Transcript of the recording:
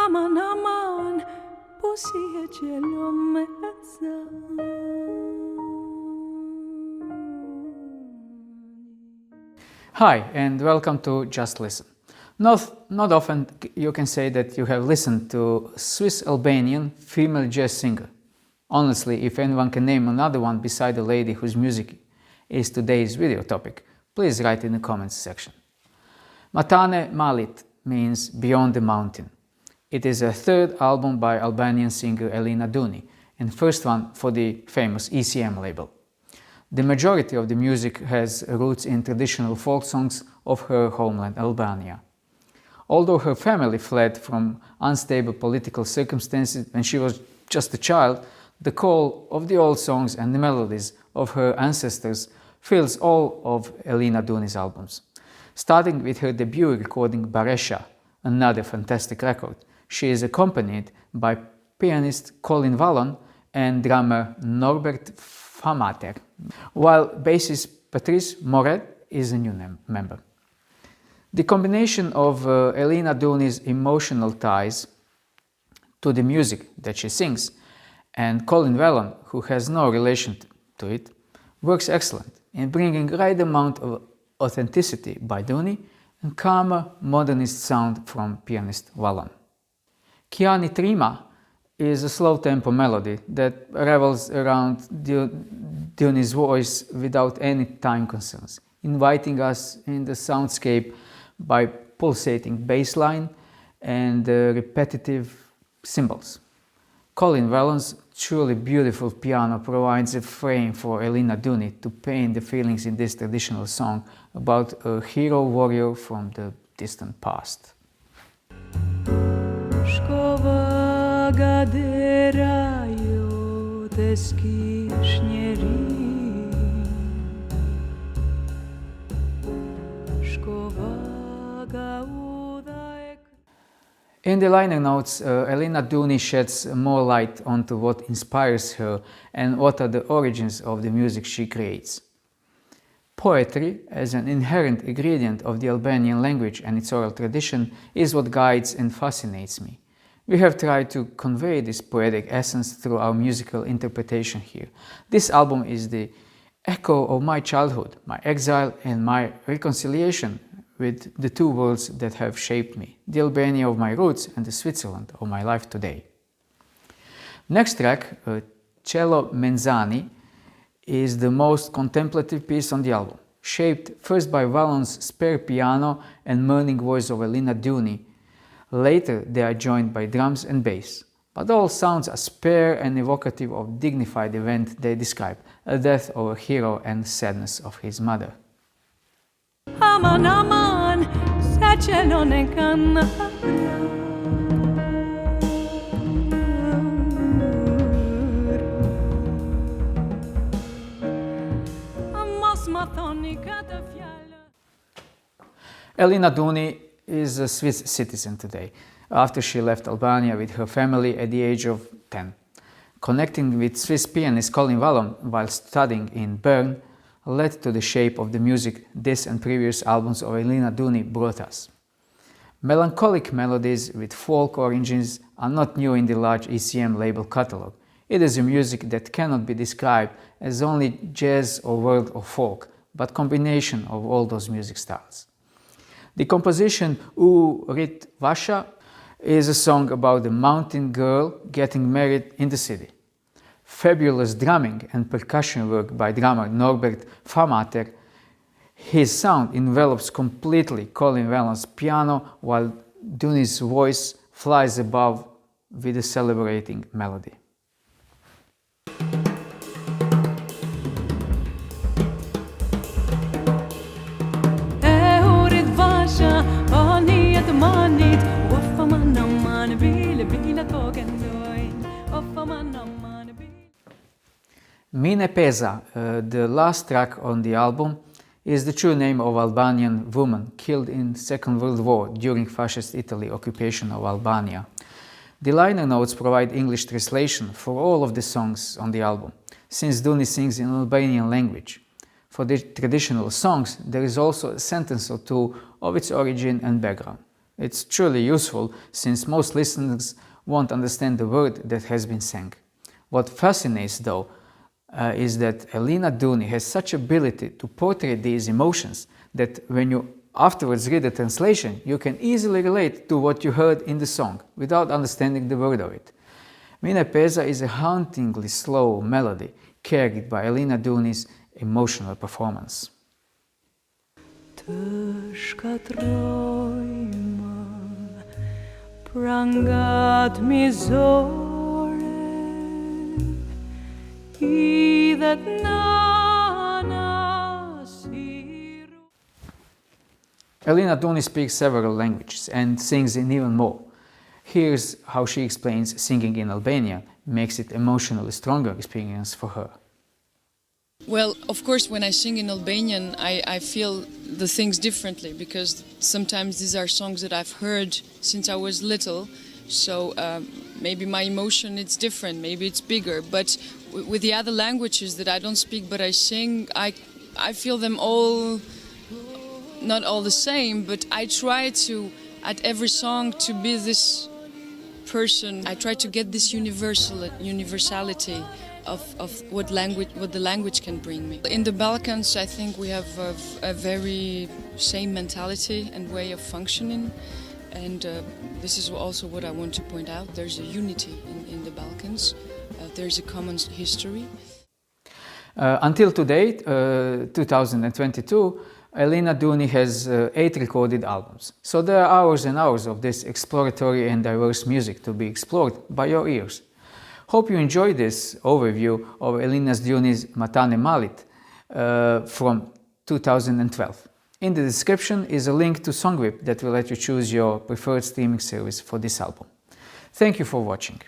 Aman aman pusiecelom Hi, and welcome to Just Listen. Not often you can say that you have listened to Swiss Albanian female jazz singer. Honestly, if anyone can name another one beside the lady whose music is today's video topic, please write in the comments section. Matane Malit means Beyond the Mountain. It is a third album by Albanian singer Elina Duni and first one for the famous ECM label. The majority of the music has roots in traditional folk songs of her homeland, Albania. Although her family fled from unstable political circumstances when she was just a child, the call of the old songs and the melodies of her ancestors fills all of Elina Duni's albums. Starting with her debut recording Baresha, another fantastic record, she is accompanied by pianist Colin Valon and drummer Norbert Famater, while bassist Patrice Moret is a new member. The combination of Elina Duni's emotional ties to the music that she sings and Colin Valon, who has no relation to it, works excellent in bringing right amount of authenticity by Duni and calmer modernist sound from pianist Valon. Kiani Trima is a slow-tempo melody that revels around Duni's voice without any time concerns, inviting us in the soundscape by pulsating bass line and repetitive cymbals. Colin Valon's truly beautiful piano provides a frame for Elina Duni to paint the feelings in this traditional song about a hero warrior from the distant past. In the liner notes, Elina Duni sheds more light onto what inspires her and what are the origins of the music she creates. Poetry, as an inherent ingredient of the Albanian language and its oral tradition, is what guides and fascinates me. We have tried to convey this poetic essence through our musical interpretation here. This album is the echo of my childhood, my exile and my reconciliation with the two worlds that have shaped me, the Albania of my roots and the Switzerland of my life today. Next track, Cello Menzani, is the most contemplative piece on the album, shaped first by Valon's spare piano and moaning voice of Elina Duni. Later they are joined by drums and bass, but all sounds are spare and evocative of dignified event they describe, a death of a hero and sadness of his mother. Aman aman saçelon ekana Elina Duni is a Swiss citizen today, after she left Albania with her family at the age of 10. Connecting with Swiss pianist Colin Valon while studying in Bern led to the shape of the music this and previous albums of Elina Duni brought us. Melancholic melodies with folk origins are not new in the large ECM label catalogue. It is a music that cannot be described as only jazz or world or folk, but combination of all those music styles. The composition U Rit Vasha is a song about the mountain girl getting married in the city. Fabulous drumming and percussion work by drummer Norbert Famater. His sound envelops completely Colin Valon's piano while Duni's voice flies above with a celebrating melody. Mine Peza, the last track on the album, is the true name of Albanian woman killed in Second World War during fascist Italy occupation of Albania. The liner notes provide English translation for all of the songs on the album, since Duni sings in Albanian language. For the traditional songs, there is also a sentence or two of its origin and background. It's truly useful since most listeners won't understand the word that has been sang. What fascinates though is that Elina Duni has such ability to portray these emotions that when you afterwards read the translation, you can easily relate to what you heard in the song without understanding the word of it. Mine Peza is a hauntingly slow melody carried by Elina Duni's emotional performance. Tëshka trojma prangat mizore idhet nana siru. Elina Duni speaks several languages and sings in even more. Here's how she explains singing in Albania makes it emotionally stronger experience for her. Well, of course, when I sing in Albanian, I feel the things differently because sometimes these are songs that I've heard since I was little. So maybe my emotion is different, maybe it's bigger. But with the other languages that I don't speak but I sing, I feel them all, not all the same, but I try to, at every song, to be this person. I try to get this universality of what the language can bring me. In the Balkans, I think we have a very same mentality and way of functioning, and this is also what I want to point out. There's a unity in the Balkans. There's a common history. Until today, 2022, Elina Duni has 8 recorded albums. So there are hours and hours of this exploratory and diverse music to be explored by your ears. Hope you enjoyed this overview of Elina Duni's Matane Malit from 2012. In the description is a link to SONGWHIP that will let you choose your preferred streaming service for this album. Thank you for watching.